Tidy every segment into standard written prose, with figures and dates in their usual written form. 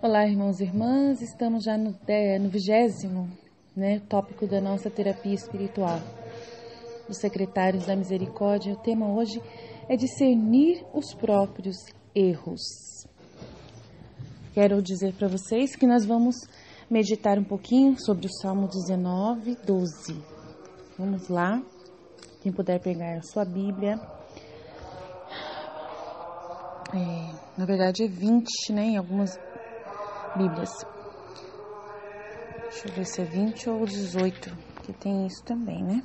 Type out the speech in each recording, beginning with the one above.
Olá, irmãos e irmãs, estamos já no 20º, tópico da nossa terapia espiritual dos secretários da misericórdia. O tema hoje é discernir os próprios erros. Quero dizer para vocês que nós vamos meditar um pouquinho sobre o Salmo 19, 12. Vamos lá, quem puder pegar a sua Bíblia. Na verdade é 20, em algumas Bíblias. Deixa eu ver se é 20 ou 18, que tem isso também,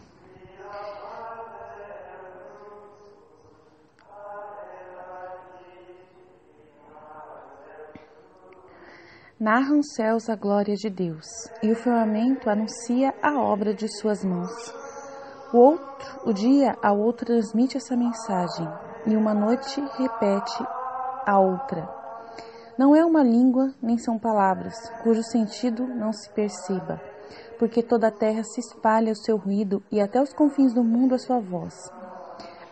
Narram os céus a glória de Deus, e o firmamento anuncia a obra de suas mãos. O dia ao outro transmite essa mensagem, e uma noite repete a outra. Não é uma língua, nem são palavras, cujo sentido não se perceba, porque toda a terra se espalha o seu ruído e até os confins do mundo a sua voz.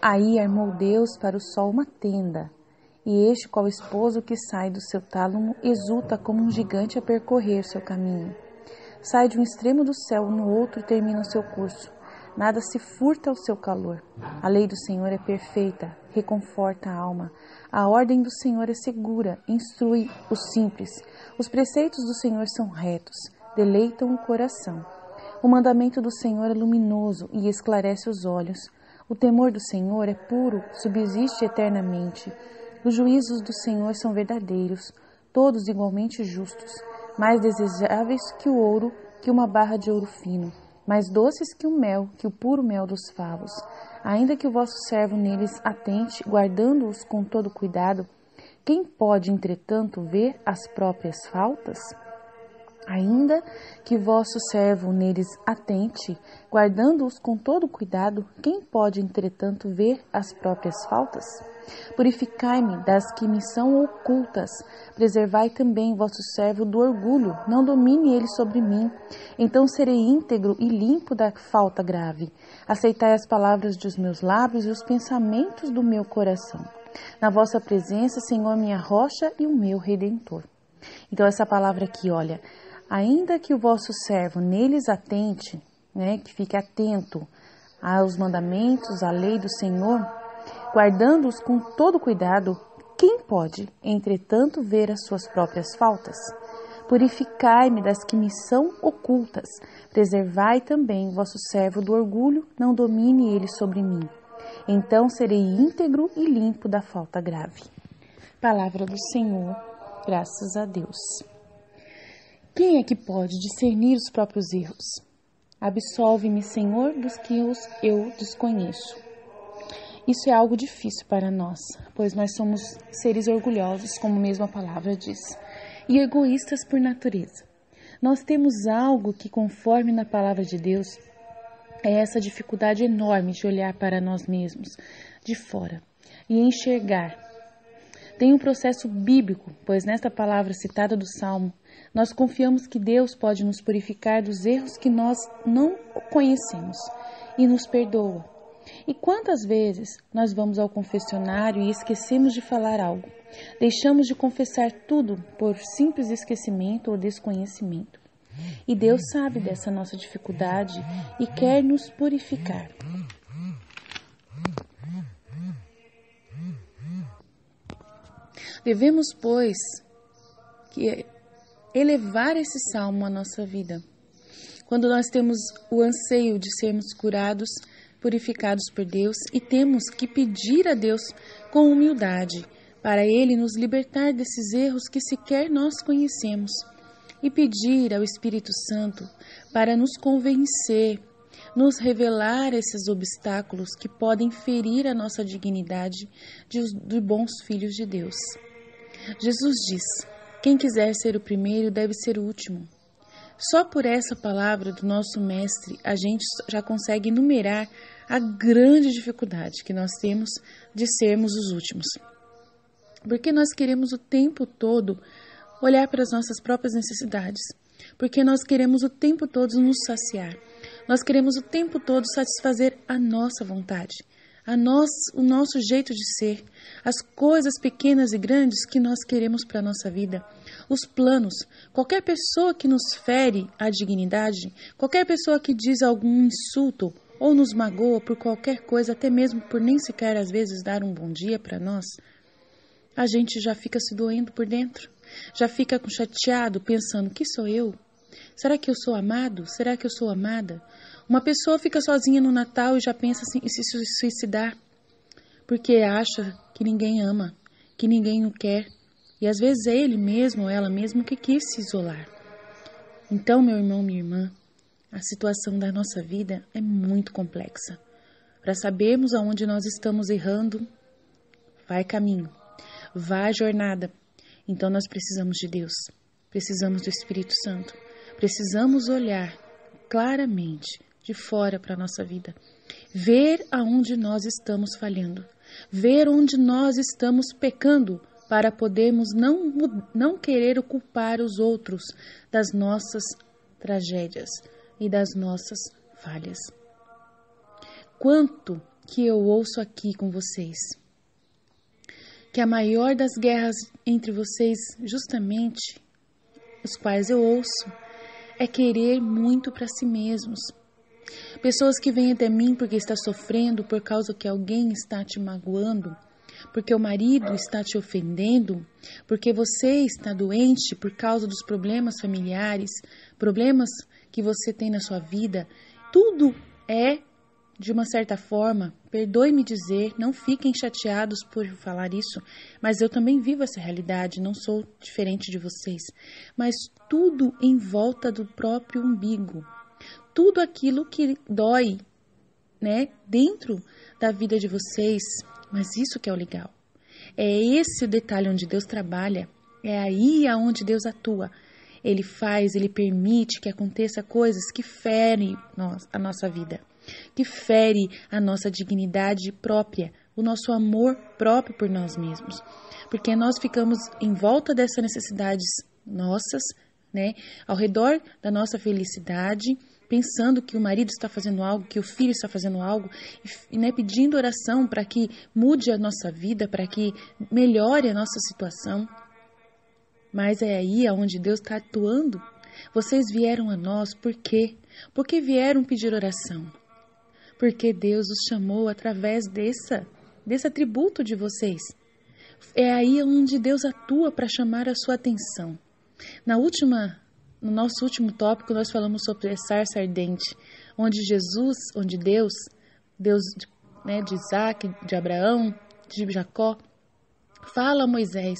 Aí armou Deus para o sol uma tenda, e este, qual esposo que sai do seu tálamo, exulta como um gigante a percorrer seu caminho. Sai de um extremo do céu no outro e termina o seu curso. Nada se furta ao seu calor. A lei do Senhor é perfeita, reconforta a alma. A ordem do Senhor é segura, instrui os simples. Os preceitos do Senhor são retos, deleitam o coração. O mandamento do Senhor é luminoso e esclarece os olhos. O temor do Senhor é puro, subsiste eternamente. Os juízos do Senhor são verdadeiros, todos igualmente justos, mais desejáveis que o ouro, que uma barra de ouro fino, mais doces que o mel, que o puro mel dos favos. Ainda que o vosso servo neles atente, guardando-os com todo cuidado, quem pode, entretanto, ver as próprias faltas? Ainda que vosso servo neles atente, guardando-os com todo cuidado, quem pode, entretanto, ver as próprias faltas? Purificai-me das que me são ocultas, preservai também vosso servo do orgulho, não domine ele sobre mim. Então serei íntegro e limpo da falta grave. Aceitai as palavras dos meus lábios e os pensamentos do meu coração. Na vossa presença, Senhor, minha rocha e o meu redentor. Então essa palavra aqui, olha, ainda que o vosso servo neles atente, que fique atento aos mandamentos, à lei do Senhor, guardando-os com todo cuidado, quem pode, entretanto, ver as suas próprias faltas? Purificai-me das que me são ocultas, preservai também vosso servo do orgulho, não domine ele sobre mim. Então serei íntegro e limpo da falta grave. Palavra do Senhor, graças a Deus. Quem é que pode discernir os próprios erros? Absolve-me, Senhor, dos que eu desconheço. Isso é algo difícil para nós, pois nós somos seres orgulhosos, como mesmo a palavra diz, e egoístas por natureza. Nós temos algo que, conforme na palavra de Deus, é essa dificuldade enorme de olhar para nós mesmos, de fora, e enxergar. Tem um processo bíblico, pois nesta palavra citada do Salmo, nós confiamos que Deus pode nos purificar dos erros que nós não conhecemos e nos perdoa. E quantas vezes nós vamos ao confessionário e esquecemos de falar algo? Deixamos de confessar tudo por simples esquecimento ou desconhecimento. E Deus sabe dessa nossa dificuldade e quer nos purificar. Devemos, pois, elevar esse salmo à nossa vida. Quando nós temos o anseio de sermos curados, purificados por Deus, e temos que pedir a Deus com humildade para Ele nos libertar desses erros que sequer nós conhecemos, e pedir ao Espírito Santo para nos convencer, nos revelar esses obstáculos que podem ferir a nossa dignidade de bons filhos de Deus. Jesus diz: quem quiser ser o primeiro deve ser o último. Só por essa palavra do nosso Mestre, a gente já consegue enumerar a grande dificuldade que nós temos de sermos os últimos. Porque nós queremos o tempo todo olhar para as nossas próprias necessidades. Porque nós queremos o tempo todo nos saciar. Nós queremos o tempo todo satisfazer a nossa vontade. o nosso jeito de ser, as coisas pequenas e grandes que nós queremos para a nossa vida, os planos. Qualquer pessoa que nos fere a dignidade, qualquer pessoa que diz algum insulto ou nos magoa por qualquer coisa, até mesmo por nem sequer às vezes dar um bom dia para nós, a gente já fica se doendo por dentro, já fica chateado pensando, que sou eu? Será que eu sou amado? Será que eu sou amada? Uma pessoa fica sozinha no Natal e já pensa em se suicidar, porque acha que ninguém ama, que ninguém o quer, e às vezes é ele mesmo ou ela mesma que quis se isolar. Então, meu irmão, minha irmã, a situação da nossa vida é muito complexa. Para sabermos aonde nós estamos errando, vai caminho, vai jornada. Então nós precisamos de Deus, precisamos do Espírito Santo, precisamos olhar claramente de fora para a nossa vida, ver aonde nós estamos falhando, ver onde nós estamos pecando, para podermos não querer culpar os outros das nossas tragédias e das nossas falhas. Quanto que eu ouço aqui com vocês, que a maior das guerras entre vocês, justamente, os quais eu ouço, é querer muito para si mesmos. Pessoas que vêm até mim porque está sofrendo por causa que alguém está te magoando, porque o marido está te ofendendo, porque você está doente por causa dos problemas familiares, problemas que você tem na sua vida. Tudo é, de uma certa forma, perdoe-me dizer, não fiquem chateados por falar isso, mas eu também vivo essa realidade, não sou diferente de vocês. Mas tudo em volta do próprio umbigo. Tudo aquilo que dói, né, dentro da vida de vocês, mas isso que é o legal. É esse o detalhe onde Deus trabalha, é aí aonde Deus atua. Ele faz, Ele permite que aconteça coisas que ferem a nossa vida, que fere a nossa dignidade própria, o nosso amor próprio por nós mesmos. Porque nós ficamos em volta dessas necessidades nossas, né, ao redor da nossa felicidade, pensando que o marido está fazendo algo, que o filho está fazendo algo, e né, pedindo oração para que mude a nossa vida, para que melhore a nossa situação. Mas é aí onde Deus está atuando. Vocês vieram a nós por quê? Porque vieram pedir oração. Porque Deus os chamou através desse atributo de vocês. É aí onde Deus atua para chamar a sua atenção. No nosso último tópico, nós falamos sobre a sarça ardente, onde Deus, né, de Isaac, de Abraão, de Jacó, fala a Moisés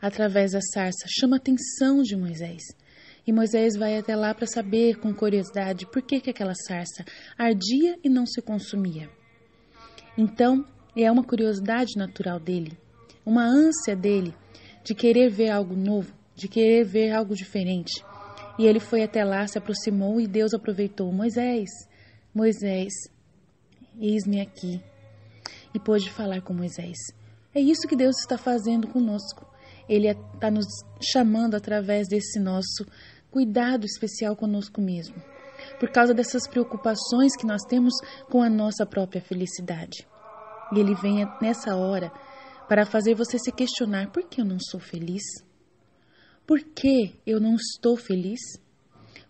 através da sarça, chama a atenção de Moisés. E Moisés vai até lá para saber, com curiosidade, por que aquela sarça ardia e não se consumia. Então, é uma curiosidade natural dele, uma ânsia dele de querer ver algo novo, de querer ver algo diferente. E ele foi até lá, se aproximou e Deus aproveitou. Moisés, eis-me aqui. E pôde falar com Moisés. É isso que Deus está fazendo conosco. Ele está nos chamando através desse nosso cuidado especial conosco mesmo. Por causa dessas preocupações que nós temos com a nossa própria felicidade. E Ele vem nessa hora para fazer você se questionar: por que eu não sou feliz? Por que eu não estou feliz?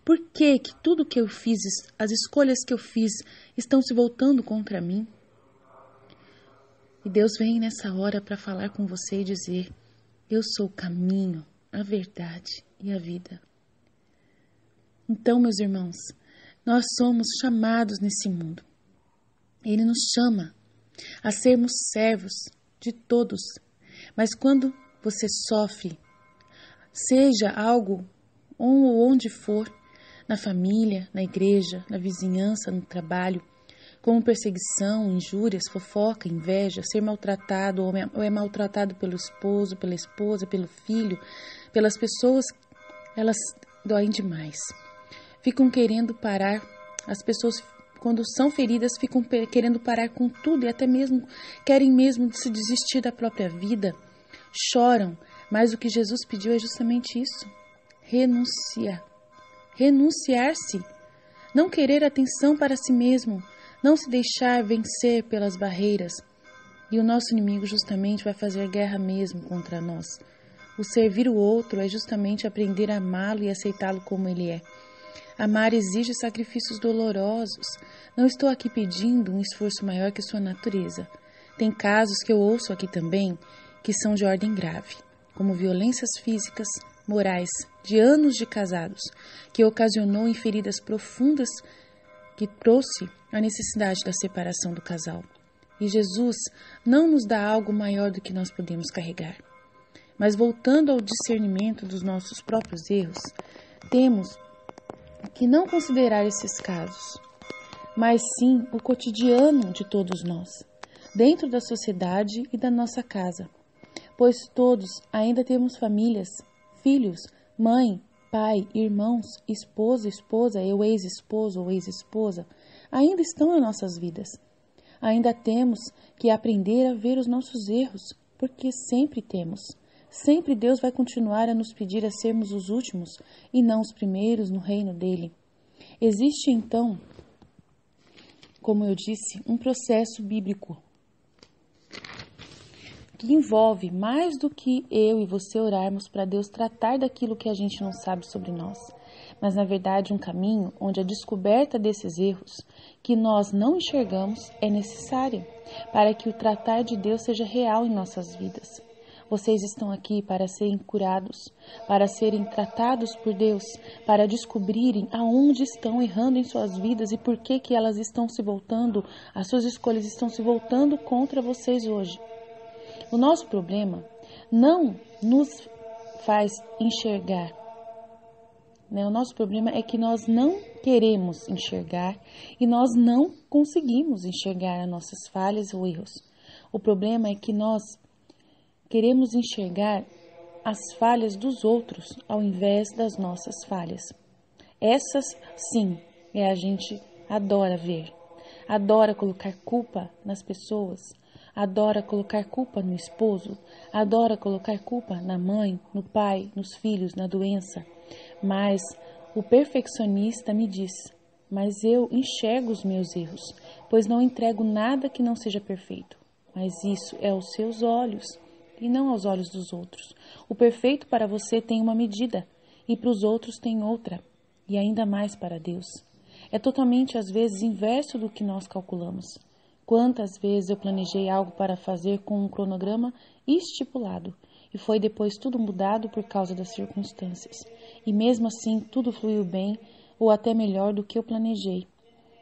Por que tudo que eu fiz, as escolhas que eu fiz, estão se voltando contra mim? E Deus vem nessa hora para falar com você e dizer: eu sou o caminho, a verdade e a vida. Então, meus irmãos, nós somos chamados nesse mundo. Ele nos chama a sermos servos de todos. Mas quando você sofre, seja algo ou onde for, na família, na igreja, na vizinhança, no trabalho, como perseguição, injúrias, fofoca, inveja, ser maltratado ou é maltratado pelo esposo, pela esposa, pelo filho, pelas pessoas, elas doem demais. Ficam querendo parar, as pessoas quando são feridas ficam querendo parar com tudo e até mesmo querem mesmo se desistir da própria vida, choram, mas o que Jesus pediu é justamente isso, renunciar-se, não querer atenção para si mesmo, não se deixar vencer pelas barreiras. E o nosso inimigo justamente vai fazer guerra mesmo contra nós. O servir o outro é justamente aprender a amá-lo e aceitá-lo como ele é. Amar exige sacrifícios dolorosos. Não estou aqui pedindo um esforço maior que sua natureza. Tem casos que eu ouço aqui também que são de ordem grave, como violências físicas, morais, de anos de casados, que ocasionou em feridas profundas que trouxe a necessidade da separação do casal. E Jesus não nos dá algo maior do que nós podemos carregar. Mas voltando ao discernimento dos nossos próprios erros, temos que não considerar esses casos, mas sim o cotidiano de todos nós, dentro da sociedade e da nossa casa, pois todos ainda temos famílias, filhos, mãe, pai, irmãos, esposa, eu ex-esposo ou ex-esposa, ainda estão em nossas vidas. Ainda temos que aprender a ver os nossos erros, porque sempre temos. Sempre Deus vai continuar a nos pedir a sermos os últimos e não os primeiros no reino dele. Existe então, como eu disse, um processo bíblico que envolve mais do que eu e você orarmos para Deus tratar daquilo que a gente não sabe sobre nós, mas na verdade um caminho onde a descoberta desses erros que nós não enxergamos é necessária para que o tratar de Deus seja real em nossas vidas. Vocês estão aqui para serem curados, para serem tratados por Deus, para descobrirem aonde estão errando em suas vidas e por que elas estão se voltando, as suas escolhas estão se voltando contra vocês hoje. O nosso problema não nos faz enxergar. O nosso problema é que nós não queremos enxergar e nós não conseguimos enxergar as nossas falhas ou erros. O problema é que nós queremos enxergar as falhas dos outros ao invés das nossas falhas. Essas, sim, a gente adora ver. Adora colocar culpa nas pessoas. Adora colocar culpa no esposo. Adora colocar culpa na mãe, no pai, nos filhos, na doença. Mas o perfeccionista me diz: mas eu enxergo os meus erros, pois não entrego nada que não seja perfeito. Mas isso é aos seus olhos e não aos olhos dos outros. O perfeito para você tem uma medida e para os outros tem outra, e ainda mais para Deus. É totalmente, às vezes, inverso do que nós calculamos. Quantas vezes eu planejei algo para fazer com um cronograma estipulado e foi depois tudo mudado por causa das circunstâncias. E mesmo assim tudo fluiu bem ou até melhor do que eu planejei.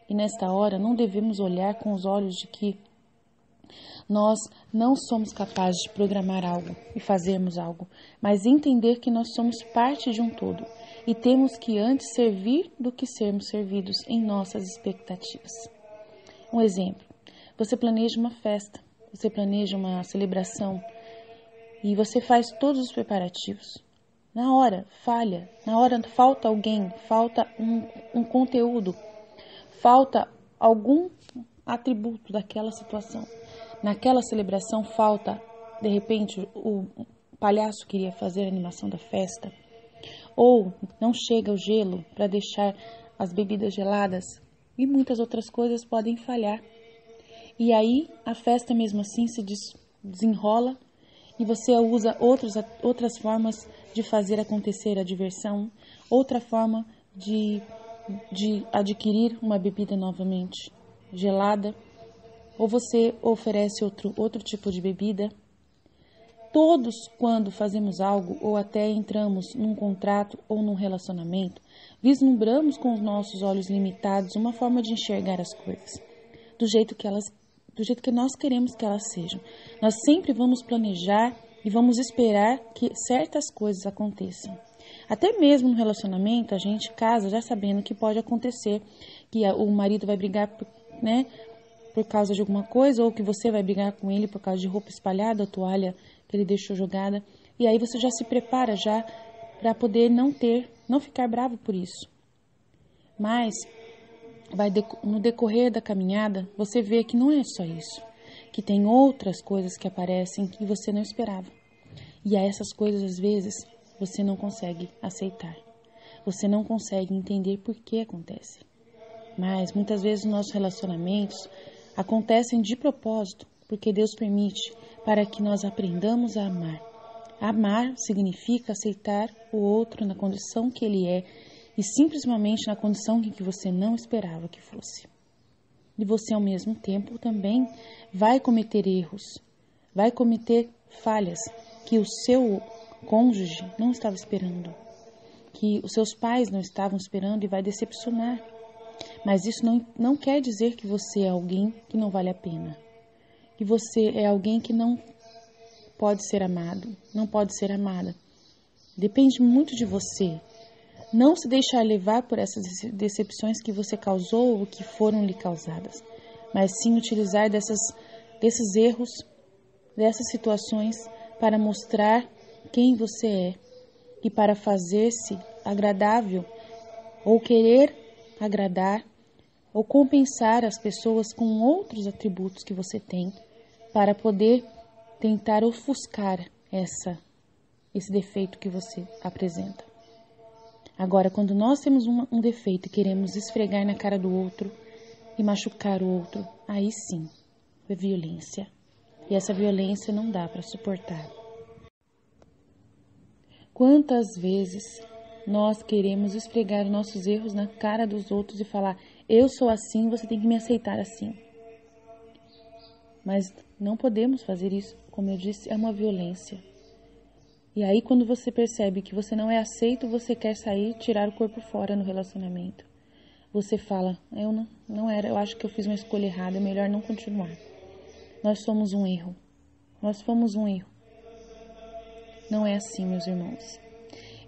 E nesta hora não devemos olhar com os olhos de que nós não somos capazes de programar algo e fazermos algo, mas entender que nós somos parte de um todo e temos que antes servir do que sermos servidos em nossas expectativas. Um exemplo. Você planeja uma festa, você planeja uma celebração e você faz todos os preparativos. Na hora, falha. Na hora, falta alguém, falta um conteúdo, falta algum atributo daquela situação. Naquela celebração falta, de repente, o palhaço queria fazer a animação da festa. Ou não chega o gelo para deixar as bebidas geladas. E muitas outras coisas podem falhar. E aí a festa mesmo assim se desenrola e você usa outras formas de fazer acontecer a diversão, outra forma de adquirir uma bebida novamente gelada, ou você oferece outro tipo de bebida. Todos, quando fazemos algo ou até entramos num contrato ou num relacionamento, vislumbramos com os nossos olhos limitados uma forma de enxergar as coisas, do jeito que nós queremos que elas sejam. Nós sempre vamos planejar e vamos esperar que certas coisas aconteçam. Até mesmo no relacionamento, a gente casa já sabendo que pode acontecer, que o marido vai brigar por causa de alguma coisa, ou que você vai brigar com ele por causa de roupa espalhada, a toalha que ele deixou jogada. E aí você já se prepara já para poder não ficar bravo por isso. Mas no decorrer da caminhada, você vê que não é só isso, que tem outras coisas que aparecem que você não esperava. E a essas coisas, às vezes, você não consegue aceitar. Você não consegue entender por que acontece. Mas muitas vezes os nossos relacionamentos acontecem de propósito, porque Deus permite para que nós aprendamos a amar. Amar significa aceitar o outro na condição que ele é e simplesmente na condição em que você não esperava que fosse. E você, ao mesmo tempo, também vai cometer erros, vai cometer falhas que o seu cônjuge não estava esperando, que os seus pais não estavam esperando e vai decepcionar. Mas isso não quer dizer que você é alguém que não vale a pena, que você é alguém que não pode ser amado, não pode ser amada. Depende muito de você. Não se deixar levar por essas decepções que você causou ou que foram lhe causadas, mas sim utilizar desses erros, dessas situações para mostrar quem você é e para fazer-se agradável ou querer agradar ou compensar as pessoas com outros atributos que você tem para poder tentar ofuscar esse defeito que você apresenta. Agora, quando nós temos um defeito e queremos esfregar na cara do outro e machucar o outro, aí sim é violência. E essa violência não dá para suportar. Quantas vezes nós queremos esfregar os nossos erros na cara dos outros e falar: eu sou assim, você tem que me aceitar assim. Mas não podemos fazer isso, como eu disse, é uma violência. E aí, quando você percebe que você não é aceito, você quer sair, tirar o corpo fora no relacionamento. Você fala: eu acho que eu fiz uma escolha errada, é melhor não continuar. Nós somos um erro. Nós fomos um erro. Não é assim, meus irmãos.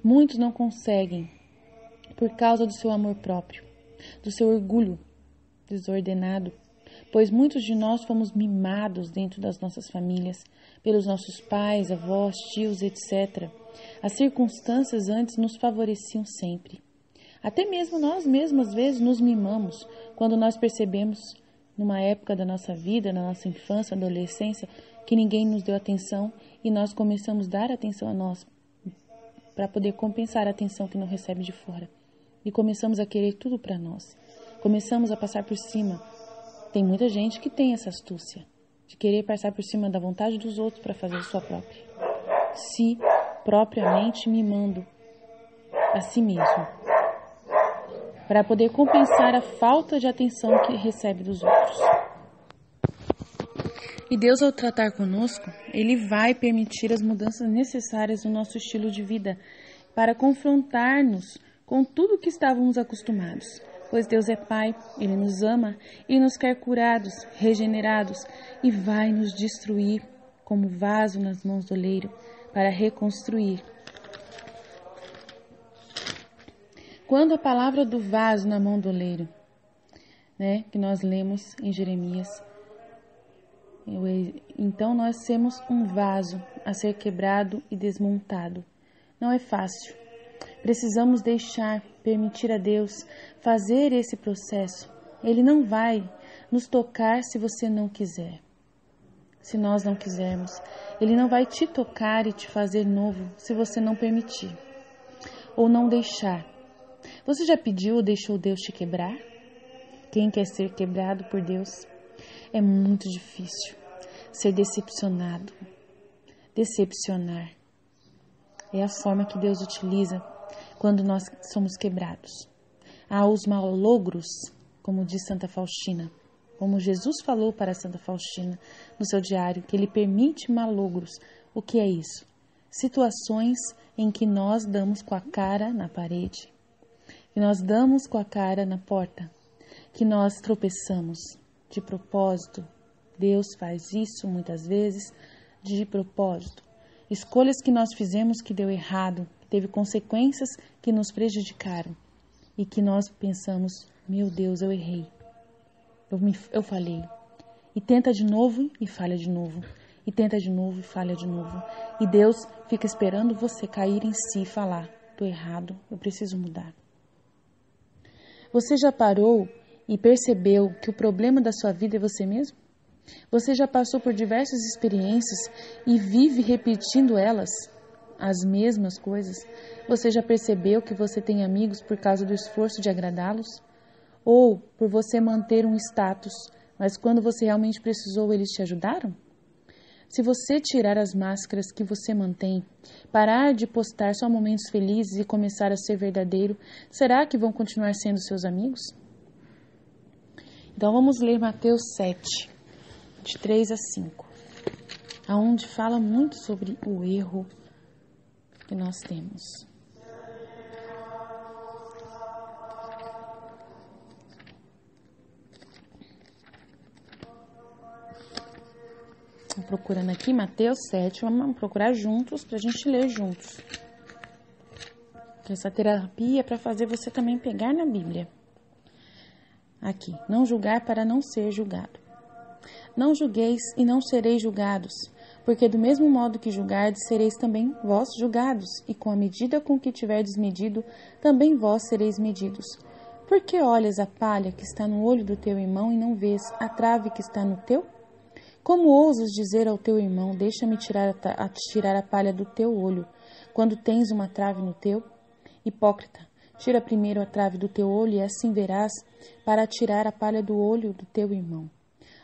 Muitos não conseguem por causa do seu amor próprio, do seu orgulho desordenado, pois muitos de nós fomos mimados dentro das nossas famílias, pelos nossos pais, avós, tios, etc. As circunstâncias antes nos favoreciam sempre. Até mesmo nós mesmos, às vezes, nos mimamos quando nós percebemos, numa época da nossa vida, na nossa infância, adolescência, que ninguém nos deu atenção e nós começamos a dar atenção a nós para poder compensar a atenção que não recebe de fora. E começamos a querer tudo para nós. Começamos a passar por cima. Tem muita gente que tem essa astúcia de querer passar por cima da vontade dos outros para fazer a sua própria. Se propriamente mimando a si mesmo, para poder compensar a falta de atenção que recebe dos outros. E Deus, ao tratar conosco, Ele vai permitir as mudanças necessárias no nosso estilo de vida para confrontar-nos com tudo que estávamos acostumados. Pois Deus é Pai, Ele nos ama e nos quer curados, regenerados e vai nos destruir como vaso nas mãos do oleiro para reconstruir. Quando a palavra do vaso na mão do oleiro, que nós lemos em Jeremias, então nós temos um vaso a ser quebrado e desmontado. Não é fácil. Precisamos permitir a Deus fazer esse processo. Ele não vai nos tocar se você não quiser. Se nós não quisermos. Ele não vai te tocar e te fazer novo se você não permitir. Ou não deixar. Você já pediu ou deixou Deus te quebrar? Quem quer ser quebrado por Deus? É muito difícil ser decepcionado. Decepcionar é a forma que Deus utiliza quando nós somos quebrados. Há os malogros, como diz Santa Faustina, como Jesus falou para Santa Faustina no seu diário, que Ele permite malogros. O que é isso? Situações em que nós damos com a cara na parede, que nós damos com a cara na porta, que nós tropeçamos de propósito. Deus faz isso muitas vezes de propósito. Escolhas que nós fizemos que deu errado, que teve consequências que nos prejudicaram e que nós pensamos: meu Deus, eu errei, eu falhei. E tenta de novo e falha de novo. E tenta de novo e falha de novo. E Deus fica esperando você cair em si e falar: estou errado, eu preciso mudar. Você já parou e percebeu que o problema da sua vida é você mesmo? Você já passou por diversas experiências e vive repetindo elas, as mesmas coisas? Você já percebeu que você tem amigos por causa do esforço de agradá-los? Ou por você manter um status, mas quando você realmente precisou, eles te ajudaram? Se você tirar as máscaras que você mantém, parar de postar só momentos felizes e começar a ser verdadeiro, será que vão continuar sendo seus amigos? Então vamos ler Mateus 7, de 3 a 5, onde fala muito sobre o erro que nós temos. Procurando aqui Mateus 7, vamos procurar juntos para a gente ler juntos. Essa terapia é para fazer você também pegar na Bíblia. Aqui, não julgar para não ser julgado. Não julgueis e não sereis julgados, porque do mesmo modo que julgardes, sereis também vós julgados, e com a medida com que tiverdes medido, também vós sereis medidos. Por que olhas a palha que está no olho do teu irmão e não vês a trave que está no teu? Como ousas dizer ao teu irmão, deixa-me tirar a palha do teu olho, quando tens uma trave no teu? Hipócrita, tira primeiro a trave do teu olho e assim verás para tirar a palha do olho do teu irmão.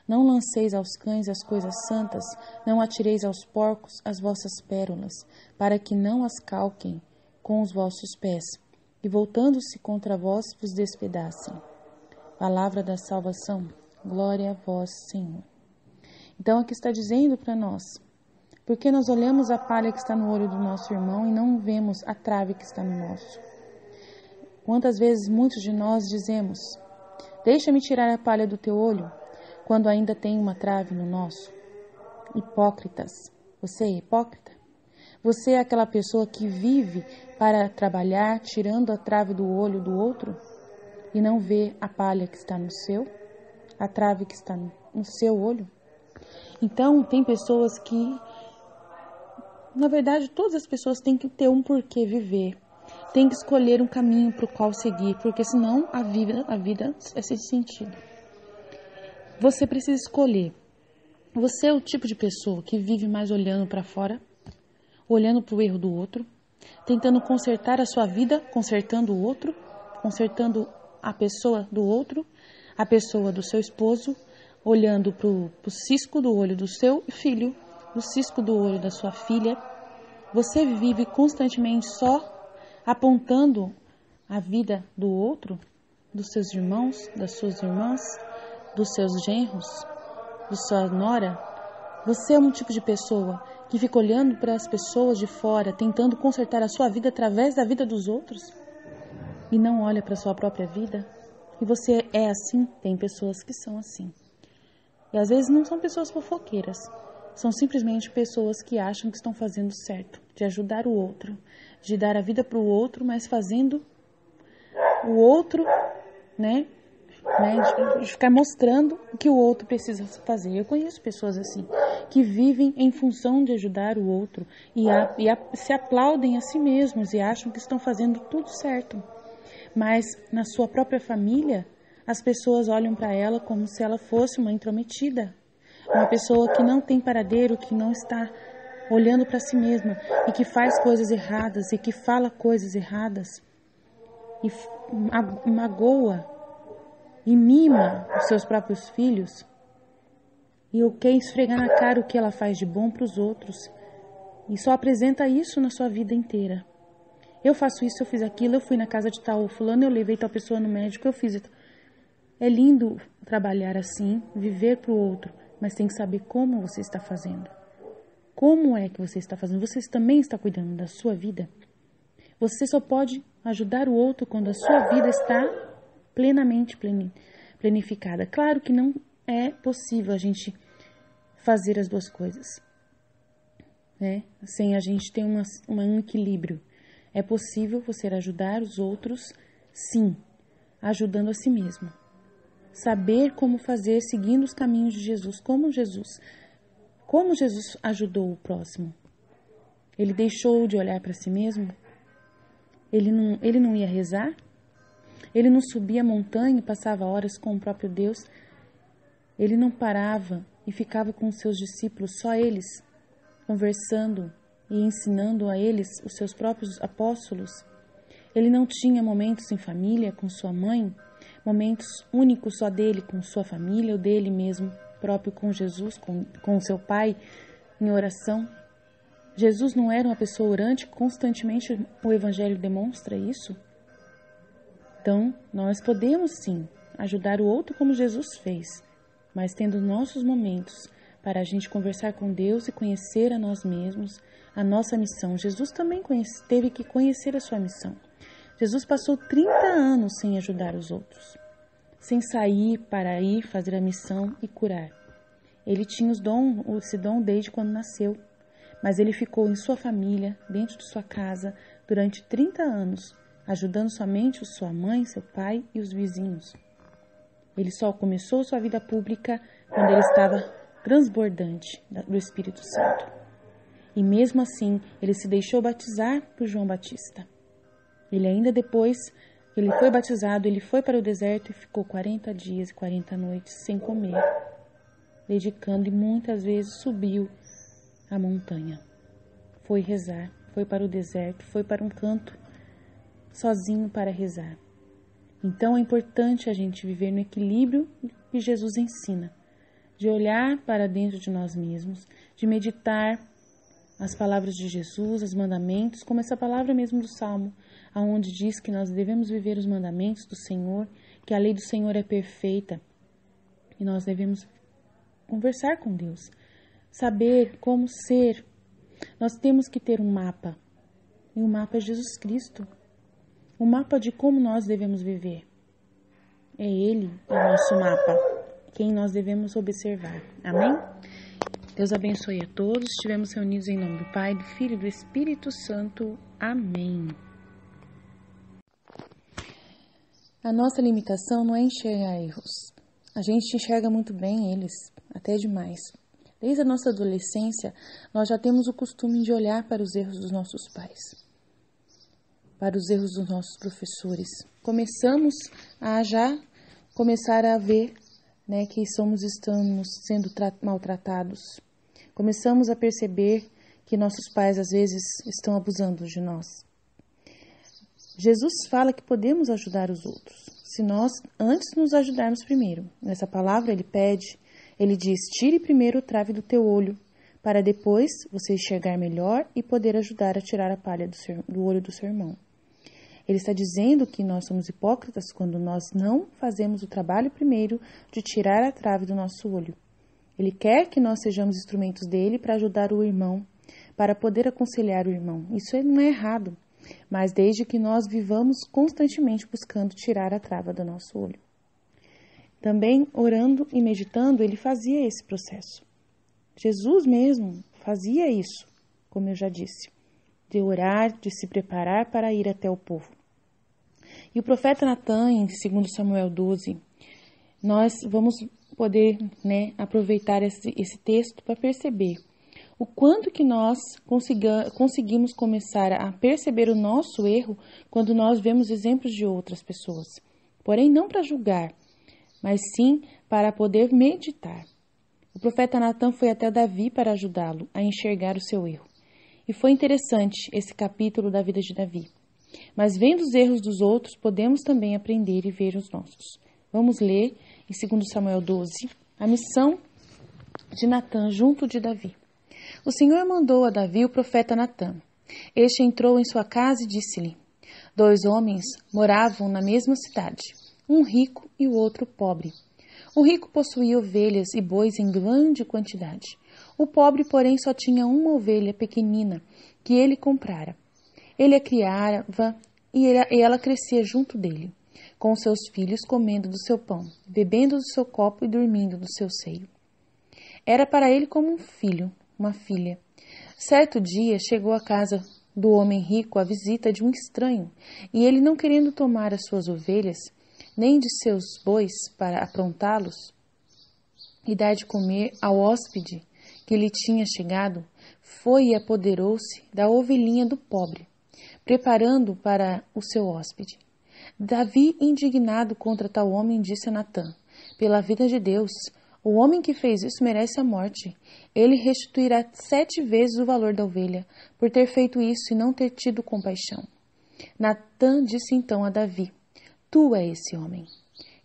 Não lanceis aos cães as coisas santas, não atireis aos porcos as vossas pérolas, para que não as calquem com os vossos pés, e voltando-se contra vós vos despedacem. Palavra da salvação, glória a vós, Senhor. Então aqui está dizendo para nós, porque nós olhamos a palha que está no olho do nosso irmão e não vemos a trave que está no nosso. Quantas vezes muitos de nós dizemos, deixa-me tirar a palha do teu olho, quando ainda tem uma trave no nosso? Hipócritas, você é hipócrita? Você é aquela pessoa que vive para trabalhar, tirando a trave do olho do outro e não vê a palha que está no seu, a trave que está no seu olho? Então, tem pessoas que, na verdade, todas as pessoas têm que ter um porquê viver. Tem que escolher um caminho para o qual seguir, porque senão a vida é sem sentido. Você precisa escolher. Você é o tipo de pessoa que vive mais olhando para fora, olhando para o erro do outro, tentando consertar a sua vida, consertando o outro, consertando a pessoa do outro, a pessoa do seu esposo, olhando para o cisco do olho do seu filho, o cisco do olho da sua filha. Você vive constantemente só apontando a vida do outro, dos seus irmãos, das suas irmãs, dos seus genros, da sua nora. Você é um tipo de pessoa que fica olhando para as pessoas de fora, tentando consertar a sua vida através da vida dos outros e não olha para a sua própria vida. E você é assim? Tem pessoas que são assim. E às vezes não são pessoas fofoqueiras, são simplesmente pessoas que acham que estão fazendo certo, de ajudar o outro, de dar a vida para o outro, mas fazendo o outro, de ficar mostrando o que o outro precisa fazer. Eu conheço pessoas assim, que vivem em função de ajudar o outro e se aplaudem a si mesmos e acham que estão fazendo tudo certo. Mas na sua própria família, as pessoas olham para ela como se ela fosse uma intrometida, uma pessoa que não tem paradeiro, que não está olhando para si mesma e que faz coisas erradas e que fala coisas erradas e magoa e mima os seus próprios filhos e quer esfregar na cara o que ela faz de bom para os outros e só apresenta isso na sua vida inteira. Eu faço isso, eu fiz aquilo, eu fui na casa de tal fulano, eu levei tal pessoa no médico, eu fiz. É lindo trabalhar assim, viver para o outro, mas tem que saber como você está fazendo. Como é que você está fazendo? Você também está cuidando da sua vida? Você só pode ajudar o outro quando a sua vida está plenamente planificada. Claro que não é possível a gente fazer as duas coisas, sem a gente ter um equilíbrio. É possível você ajudar os outros, sim, ajudando a si mesmo. Saber como fazer seguindo os caminhos de Jesus, como Jesus ajudou o próximo. Ele deixou de olhar para si mesmo? Ele não ia rezar? Ele não subia a montanha e passava horas com o próprio Deus? Ele não parava e ficava com os seus discípulos, só eles, conversando e ensinando a eles, os seus próprios apóstolos? Ele não tinha momentos em família com sua mãe momentos únicos só dele, com sua família, ou dele mesmo, próprio com Jesus, com seu Pai, em oração. Jesus não era uma pessoa orante, constantemente o Evangelho demonstra isso. Então, nós podemos sim ajudar o outro como Jesus fez, mas tendo nossos momentos para a gente conversar com Deus e conhecer a nós mesmos, a nossa missão. Jesus também teve que conhecer a sua missão. Jesus passou 30 anos sem ajudar os outros, sem sair para ir fazer a missão e curar. Ele tinha esse dom desde quando nasceu, mas ele ficou em sua família, dentro de sua casa, durante 30 anos, ajudando somente sua mãe, seu pai e os vizinhos. Ele só começou sua vida pública quando ele estava transbordante do Espírito Santo. E mesmo assim, ele se deixou batizar por João Batista. Ele ainda depois que ele foi batizado, ele foi para o deserto e ficou 40 dias e 40 noites sem comer, dedicando, e muitas vezes subiu a montanha. Foi rezar, foi para o deserto, foi para um canto, sozinho para rezar. Então é importante a gente viver no equilíbrio que Jesus ensina, de olhar para dentro de nós mesmos, de meditar as palavras de Jesus, os mandamentos, como essa palavra mesmo do Salmo, aonde diz que nós devemos viver os mandamentos do Senhor, que a lei do Senhor é perfeita, e nós devemos conversar com Deus, saber como ser. Nós temos que ter um mapa, e o mapa é Jesus Cristo, o mapa de como nós devemos viver. É Ele o nosso mapa, quem nós devemos observar. Amém? Deus abençoe a todos. Estivemos reunidos em nome do Pai, do Filho e do Espírito Santo. Amém. A nossa limitação não é enxergar erros. A gente enxerga muito bem eles, até demais. Desde a nossa adolescência, nós já temos o costume de olhar para os erros dos nossos pais, para os erros dos nossos professores. Começamos a ver, que estamos sendo maltratados. Começamos a perceber que nossos pais às vezes estão abusando de nós. Jesus fala que podemos ajudar os outros, se nós antes nos ajudarmos primeiro. Nessa palavra ele diz, tire primeiro o trave do teu olho, para depois você enxergar melhor e poder ajudar a tirar a palha do olho do seu irmão. Ele está dizendo que nós somos hipócritas quando nós não fazemos o trabalho primeiro de tirar a trave do nosso olho. Ele quer que nós sejamos instrumentos dele para ajudar o irmão, para poder aconselhar o irmão. Isso não é errado, mas desde que nós vivamos constantemente buscando tirar a trava do nosso olho. Também, orando e meditando, ele fazia esse processo. Jesus mesmo fazia isso, como eu já disse, de orar, de se preparar para ir até o povo. E o profeta Natan, em 2 Samuel 12, nós vamos poder aproveitar esse texto para perceber o quanto que nós conseguimos começar a perceber o nosso erro quando nós vemos exemplos de outras pessoas. Porém, não para julgar, mas sim para poder meditar. O profeta Natan foi até Davi para ajudá-lo a enxergar o seu erro. E foi interessante esse capítulo da vida de Davi. Mas vendo os erros dos outros, podemos também aprender e ver os nossos. Vamos ler em 2 Samuel 12, a missão de Natan junto de Davi. O Senhor mandou a Davi o profeta Natan. Este entrou em sua casa e disse-lhe: 2 homens moravam na mesma cidade, um rico e o outro pobre. O rico possuía ovelhas e bois em grande quantidade. O pobre, porém, só tinha uma ovelha pequenina que ele comprara. Ele a criava e ela crescia junto dele, com seus filhos comendo do seu pão, bebendo do seu copo e dormindo do seu seio. Era para ele como um filho, uma filha. Certo dia chegou à casa do homem rico a visita de um estranho, e ele, não querendo tomar as suas ovelhas, nem de seus bois para aprontá-los e dar de comer ao hóspede que lhe tinha chegado, foi e apoderou-se da ovelhinha do pobre, preparando para o seu hóspede. Davi, indignado contra tal homem, disse a Natan: pela vida de Deus, o homem que fez isso merece a morte. Ele restituirá 7 vezes o valor da ovelha, por ter feito isso e não ter tido compaixão. Natan disse então a Davi: tu é esse homem.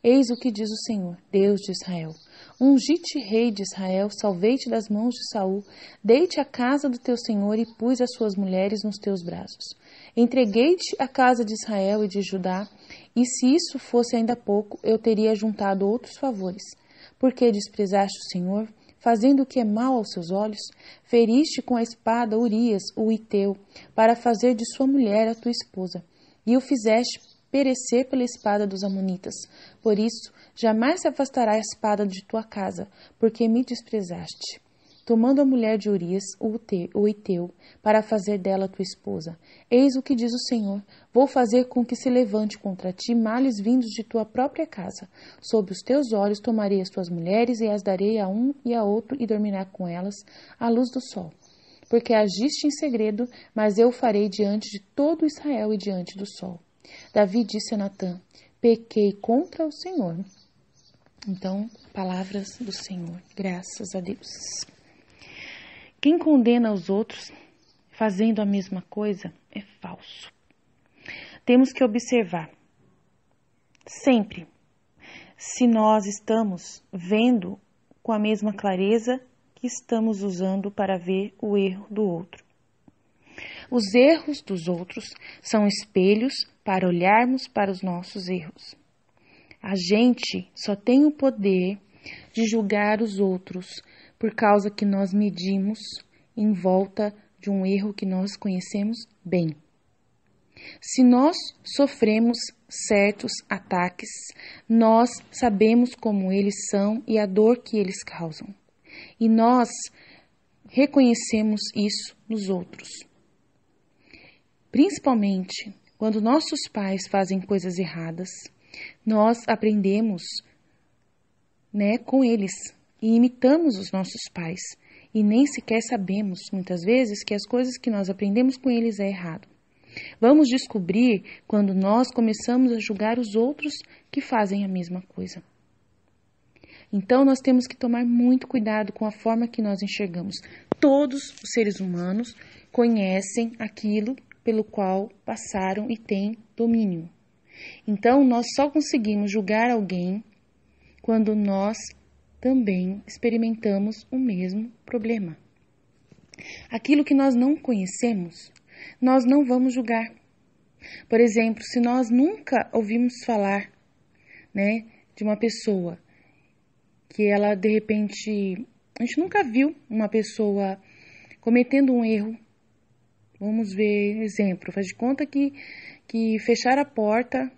Eis o que diz o Senhor, Deus de Israel. Ungi-te rei de Israel, salvei-te das mãos de Saul, dei-te a casa do teu Senhor e pus as suas mulheres nos teus braços. Entreguei-te a casa de Israel e de Judá, e se isso fosse ainda pouco, eu teria juntado outros favores. Porque desprezaste o Senhor, fazendo o que é mal aos seus olhos? Feriste com a espada Urias, o Hiteu, para fazer de sua mulher a tua esposa, e o fizeste perecer pela espada dos amonitas. Por isso, jamais se afastará a espada de tua casa, porque me desprezaste, tomando a mulher de Urias, o Hiteu, para fazer dela tua esposa. Eis o que diz o Senhor, vou fazer com que se levante contra ti males vindos de tua própria casa. Sob os teus olhos tomarei as tuas mulheres e as darei a um e a outro e dormirá com elas à luz do sol. Porque agiste em segredo, mas eu o farei diante de todo Israel e diante do sol. Davi disse a Natã, pequei contra o Senhor. Então, palavras do Senhor, graças a Deus. Quem condena os outros fazendo a mesma coisa é falso. Temos que observar, sempre, se nós estamos vendo com a mesma clareza que estamos usando para ver o erro do outro. Os erros dos outros são espelhos para olharmos para os nossos erros. A gente só tem o poder de julgar os outros por causa que nós medimos em volta de um erro que nós conhecemos bem. Se nós sofremos certos ataques, nós sabemos como eles são e a dor que eles causam. E nós reconhecemos isso nos outros. Principalmente quando nossos pais fazem coisas erradas, nós aprendemos, com eles e imitamos os nossos pais e nem sequer sabemos, muitas vezes, que as coisas que nós aprendemos com eles é errado. Vamos descobrir quando nós começamos a julgar os outros que fazem a mesma coisa. Então, nós temos que tomar muito cuidado com a forma que nós enxergamos. Todos os seres humanos conhecem aquilo pelo qual passaram e têm domínio. Então, nós só conseguimos julgar alguém quando nós também experimentamos o mesmo problema. Aquilo que nós não conhecemos, nós não vamos julgar. Por exemplo, se nós nunca ouvimos falar, de uma pessoa que ela, de repente, a gente nunca viu uma pessoa cometendo um erro. Vamos ver exemplo. Faz de conta que fechar a porta,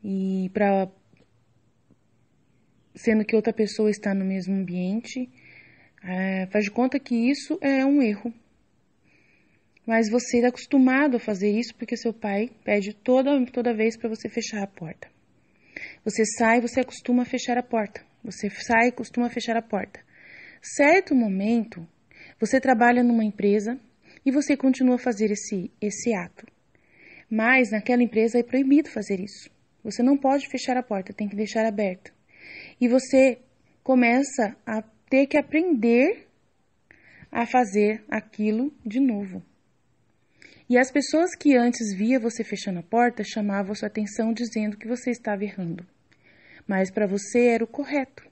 e sendo que outra pessoa está no mesmo ambiente, faz de conta que isso é um erro. Mas você é acostumado a fazer isso porque seu pai pede toda vez para você fechar a porta. Você sai, você acostuma a fechar a porta. Você sai, costuma fechar a porta. Certo momento, você trabalha numa empresa e você continua a fazer esse ato. Mas naquela empresa é proibido fazer isso. Você não pode fechar a porta, tem que deixar aberta. E você começa a ter que aprender a fazer aquilo de novo. E as pessoas que antes via você fechando a porta chamavam a sua atenção dizendo que você estava errando. Mas para você era o correto.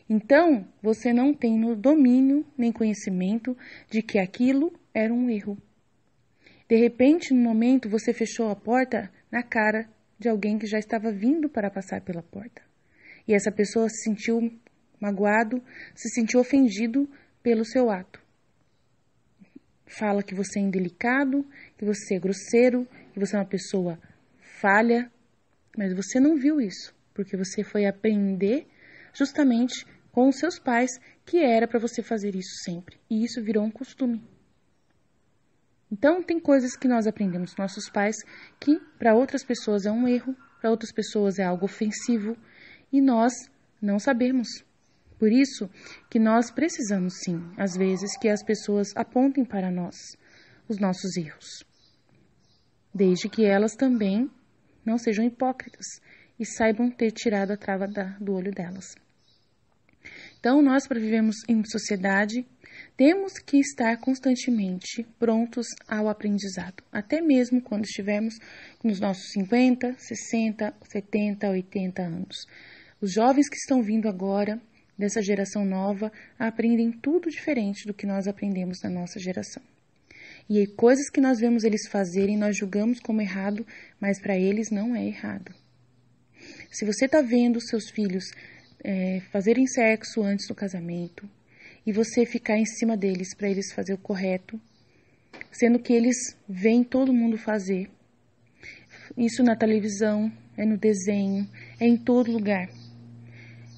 Então, você não tem no domínio nem conhecimento de que aquilo era um erro. De repente, no momento, você fechou a porta na cara de alguém que já estava vindo para passar pela porta. E essa pessoa se sentiu magoado, se sentiu ofendido pelo seu ato. Fala que você é indelicado, que você é grosseiro, que você é uma pessoa falha, mas você não viu isso, porque você foi aprender justamente com os seus pais que era para você fazer isso sempre, e isso virou um costume. Então, tem coisas que nós aprendemos com nossos pais que para outras pessoas é um erro, para outras pessoas é algo ofensivo, e nós não sabemos. Por isso que nós precisamos sim, às vezes, que as pessoas apontem para nós os nossos erros, desde que elas também não sejam hipócritas e saibam ter tirado a trava do olho delas. Então, nós, para vivermos em sociedade, Temos que estar constantemente prontos ao aprendizado, até mesmo quando estivermos nos nossos 50, 60, 70, 80 anos. Os jovens que estão vindo agora, dessa geração nova, aprendem tudo diferente do que nós aprendemos na nossa geração. E aí, coisas que nós vemos eles fazerem, nós julgamos como errado, mas para eles não é errado. Se você está vendo seus filhos fazerem sexo antes do casamento, e você ficar em cima deles para eles fazer o correto, sendo que eles veem todo mundo fazer. Isso na televisão, é no desenho, é em todo lugar.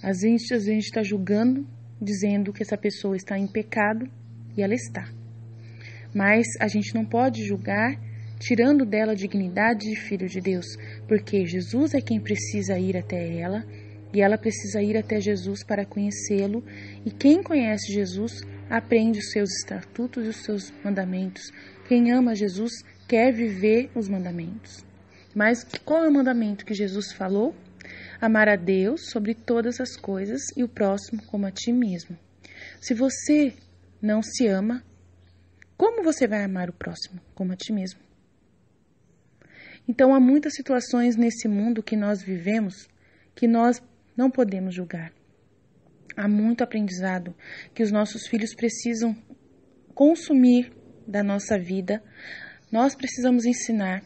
Às vezes a gente está julgando, dizendo que essa pessoa está em pecado, e ela está. Mas a gente não pode julgar, tirando dela a dignidade de filho de Deus, porque Jesus é quem precisa ir até ela, e ela precisa ir até Jesus para conhecê-lo, e quem conhece Jesus aprende os seus estatutos e os seus mandamentos. Quem ama Jesus quer viver os mandamentos. Mas qual é o mandamento que Jesus falou? Amar a Deus sobre todas as coisas e o próximo como a ti mesmo. Se você não se ama, como você vai amar o próximo como a ti mesmo? Então há muitas situações nesse mundo que nós vivemos que nós não podemos julgar. Há muito aprendizado que os nossos filhos precisam consumir da nossa vida. Nós precisamos ensinar.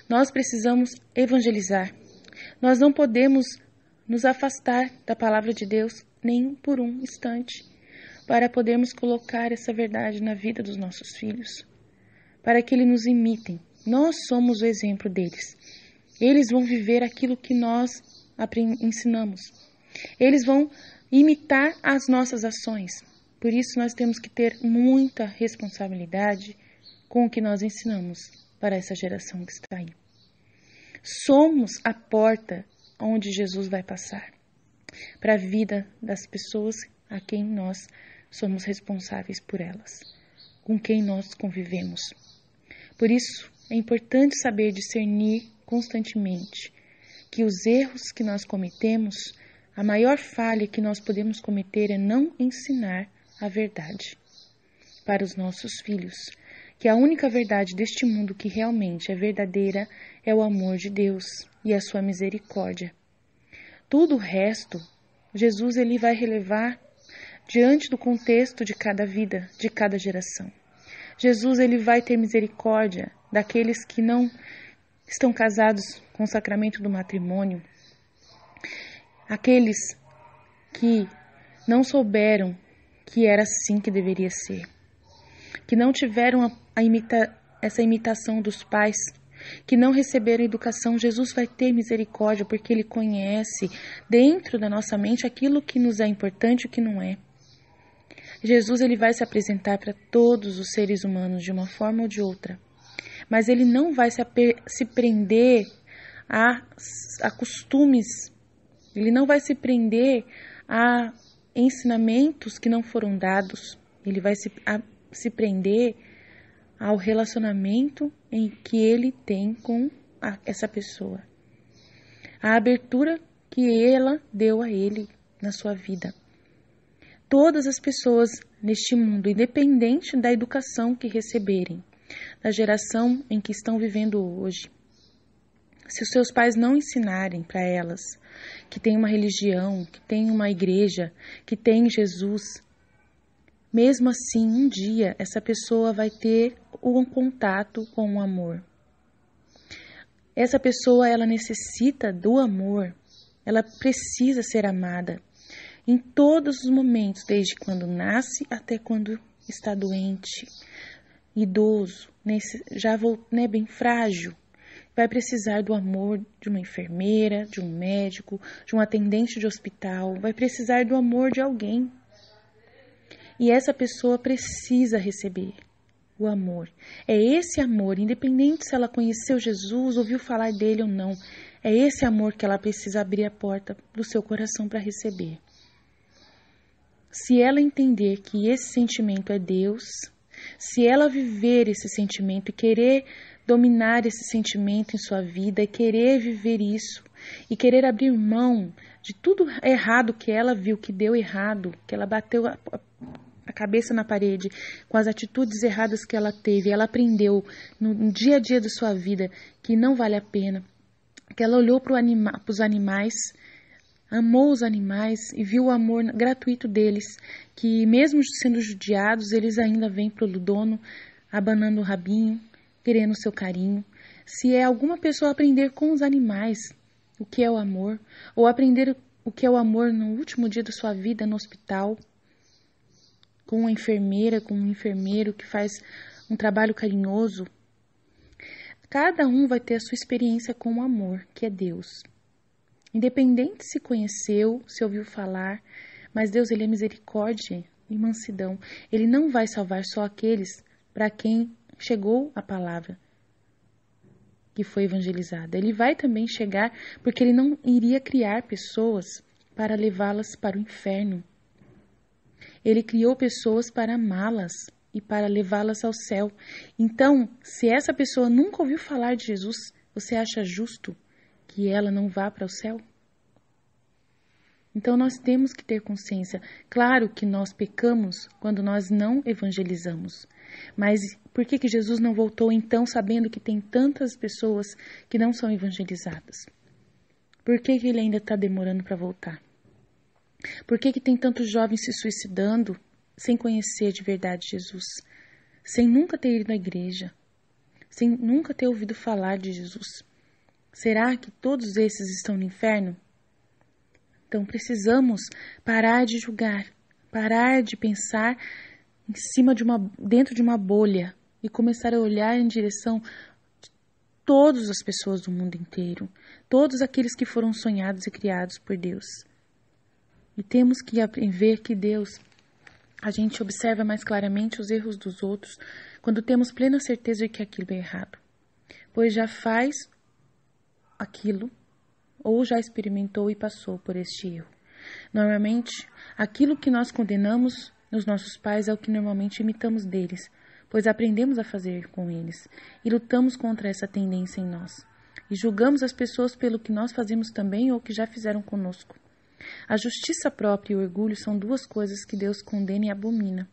Nós precisamos evangelizar. Nós não podemos nos afastar da palavra de Deus nem por um instante, para podermos colocar essa verdade na vida dos nossos filhos, para que eles nos imitem. Nós somos o exemplo deles. Eles vão viver aquilo que nós ensinamos. Eles vão imitar as nossas ações. Por isso nós temos que ter muita responsabilidade com o que nós ensinamos para essa geração que está aí. Somos a porta onde Jesus vai passar para a vida das pessoas a quem nós somos responsáveis por elas, com quem nós convivemos. Por isso é importante saber discernir constantemente que os erros que nós cometemos, a maior falha que nós podemos cometer é não ensinar a verdade para os nossos filhos, que a única verdade deste mundo que realmente é verdadeira é o amor de Deus e a sua misericórdia. Tudo o resto, Jesus ele vai relevar diante do contexto de cada vida, de cada geração. Jesus ele vai ter misericórdia daqueles que não estão casados com o sacramento do matrimônio, aqueles que não souberam que era assim que deveria ser, que não tiveram essa imitação dos pais, que não receberam educação. Jesus vai ter misericórdia porque Ele conhece dentro da nossa mente aquilo que nos é importante e o que não é. Jesus ele vai se apresentar para todos os seres humanos de uma forma ou de outra, mas Ele não vai se prender a costumes, Ele não vai se prender a ensinamentos que não foram dados, Ele vai se prender ao relacionamento em que Ele tem com essa pessoa, a abertura que ela deu a Ele na sua vida. Todas as pessoas neste mundo, independente da educação que receberem, da geração em que estão vivendo hoje, se os seus pais não ensinarem para elas que tem uma religião, que tem uma igreja, que tem Jesus, mesmo assim, um dia essa pessoa vai ter um contato com o amor. Essa pessoa, ela necessita do amor, ela precisa ser amada em todos os momentos, desde quando nasce até quando está doente, idoso, já bem frágil. Vai precisar do amor de uma enfermeira, de um médico, de um atendente de hospital, vai precisar do amor de alguém. E essa pessoa precisa receber o amor. É esse amor, independente se ela conheceu Jesus, ouviu falar dele ou não, é esse amor que ela precisa abrir a porta do seu coração para receber. Se ela entender que esse sentimento é Deus, se ela viver esse sentimento e querer dominar esse sentimento em sua vida, e querer viver isso, e querer abrir mão de tudo errado que ela viu, que deu errado, que ela bateu a cabeça na parede com as atitudes erradas que ela teve. Ela aprendeu no dia a dia da sua vida que não vale a pena. Que ela olhou para os animais, amou os animais e viu o amor gratuito deles, que mesmo sendo judiados, eles ainda vêm para o dono, abanando o rabinho, querendo o seu carinho. Se é alguma pessoa aprender com os animais o que é o amor, ou aprender o que é o amor no último dia da sua vida no hospital, com uma enfermeira, com um enfermeiro que faz um trabalho carinhoso, cada um vai ter a sua experiência com o amor, que é Deus. Independente se conheceu, se ouviu falar, mas Deus, ele é misericórdia e mansidão. Ele não vai salvar só aqueles para quem chegou a palavra que foi evangelizada. Ele vai também chegar porque ele não iria criar pessoas para levá-las para o inferno. Ele criou pessoas para amá-las e para levá-las ao céu. Então, se essa pessoa nunca ouviu falar de Jesus, você acha justo que ela não vá para o céu? Então, nós temos que ter consciência. Claro que nós pecamos quando nós não evangelizamos. Mas por que Jesus não voltou então, sabendo que tem tantas pessoas que não são evangelizadas? Por que ele ainda está demorando para voltar? Por que tem tantos jovens se suicidando sem conhecer de verdade Jesus? Sem nunca ter ido à igreja? Sem nunca ter ouvido falar de Jesus? Será que todos esses estão no inferno? Então precisamos parar de julgar, parar de pensar dentro de uma bolha e começar a olhar em direção de todas as pessoas do mundo inteiro, todos aqueles que foram sonhados e criados por Deus. E temos que ver que Deus, a gente observa mais claramente os erros dos outros quando temos plena certeza de que aquilo é errado, pois já faz aquilo ou já experimentou e passou por este erro. Normalmente, aquilo que nós condenamos nos nossos pais é o que normalmente imitamos deles, pois aprendemos a fazer com eles e lutamos contra essa tendência em nós. E julgamos as pessoas pelo que nós fazemos também ou que já fizeram conosco. A justiça própria e o orgulho são duas coisas que Deus condena e abomina.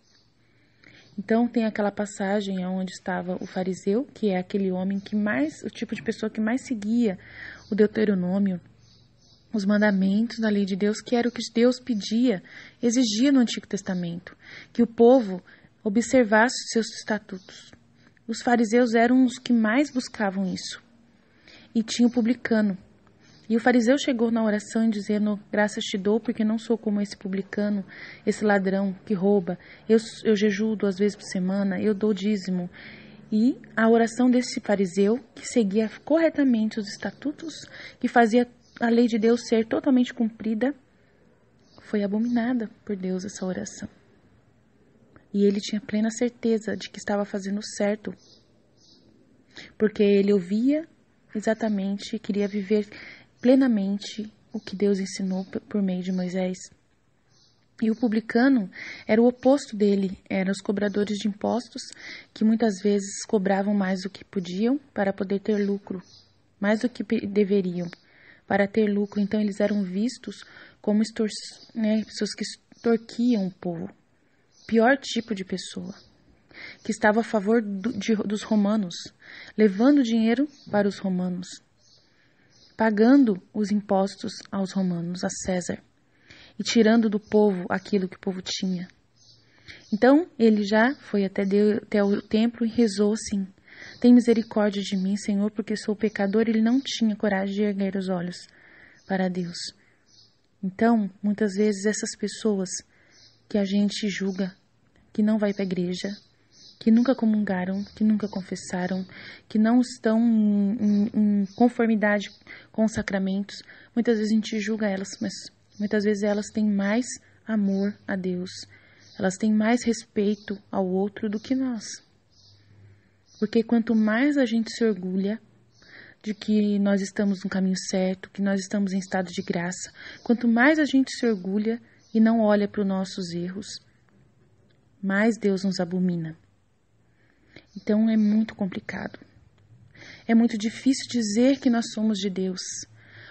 Então tem aquela passagem onde estava o fariseu, que é aquele homem o tipo de pessoa que mais seguia o Deuteronômio, os mandamentos da lei de Deus, que era o que Deus pedia, exigia no Antigo Testamento, que o povo observasse os seus estatutos. Os fariseus eram os que mais buscavam isso. E tinha o publicano. E o fariseu chegou na oração dizendo: graças te dou porque não sou como esse publicano, esse ladrão que rouba. Eu jejuo 2 vezes por semana, eu dou dízimo. E a oração desse fariseu, que seguia corretamente os estatutos, que fazia a lei de Deus ser totalmente cumprida, foi abominada por Deus essa oração. E ele tinha plena certeza de que estava fazendo certo, porque ele ouvia exatamente, queria viver plenamente o que Deus ensinou por meio de Moisés. E o publicano era o oposto dele, eram os cobradores de impostos, que muitas vezes cobravam mais do que podiam para poder ter lucro, mais do que deveriam para ter lucro. Então eles eram vistos como pessoas que extorquiam o povo. Pior tipo de pessoa, que estava a favor dos romanos, levando dinheiro para os romanos, pagando os impostos aos romanos, a César, e tirando do povo aquilo que o povo tinha. Então ele já foi até o templo e rezou assim: tem misericórdia de mim, Senhor, porque sou pecador. Ele não tinha coragem de erguer os olhos para Deus. Então, muitas vezes essas pessoas que a gente julga, que não vai para a igreja, que nunca comungaram, que nunca confessaram, que não estão em conformidade com os sacramentos, muitas vezes a gente julga elas, mas muitas vezes elas têm mais amor a Deus, elas têm mais respeito ao outro do que nós. Porque quanto mais a gente se orgulha de que nós estamos no caminho certo, que nós estamos em estado de graça, quanto mais a gente se orgulha e não olha para os nossos erros, mais Deus nos abomina. Então é muito complicado. É muito difícil dizer que nós somos de Deus,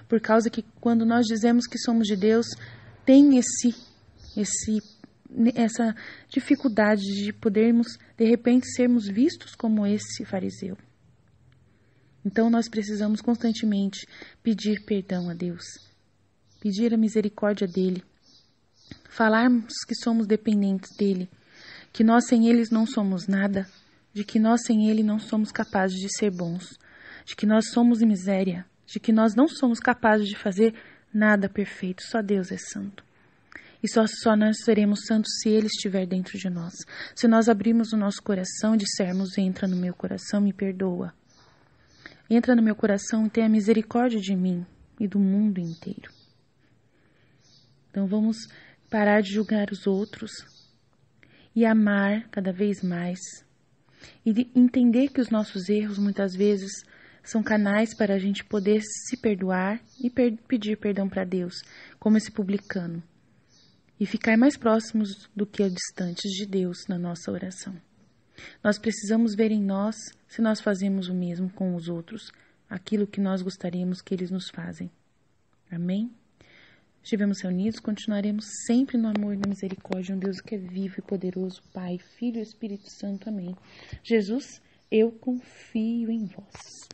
por causa que quando nós dizemos que somos de Deus, tem esse essa dificuldade de podermos, de repente, sermos vistos como esse fariseu. Então, nós precisamos constantemente pedir perdão a Deus, pedir a misericórdia dEle, falarmos que somos dependentes dEle, que nós sem Ele não somos nada, de que nós sem Ele não somos capazes de ser bons, de que nós somos miséria, de que nós não somos capazes de fazer nada perfeito, só Deus é santo. E só nós seremos santos se Ele estiver dentro de nós. Se nós abrirmos o nosso coração e dissermos, entra no meu coração, me perdoa. Entra no meu coração e tenha misericórdia de mim e do mundo inteiro. Então vamos parar de julgar os outros e amar cada vez mais. E entender que os nossos erros muitas vezes são canais para a gente poder se perdoar e pedir perdão para Deus, como esse publicano. E ficar mais próximos do que distantes de Deus na nossa oração. Nós precisamos ver em nós se nós fazemos o mesmo com os outros, aquilo que nós gostaríamos que eles nos fazem. Amém? Estivemos reunidos, continuaremos sempre no amor e na misericórdia, um Deus que é vivo e poderoso, Pai, Filho e Espírito Santo. Amém. Jesus, eu confio em vós.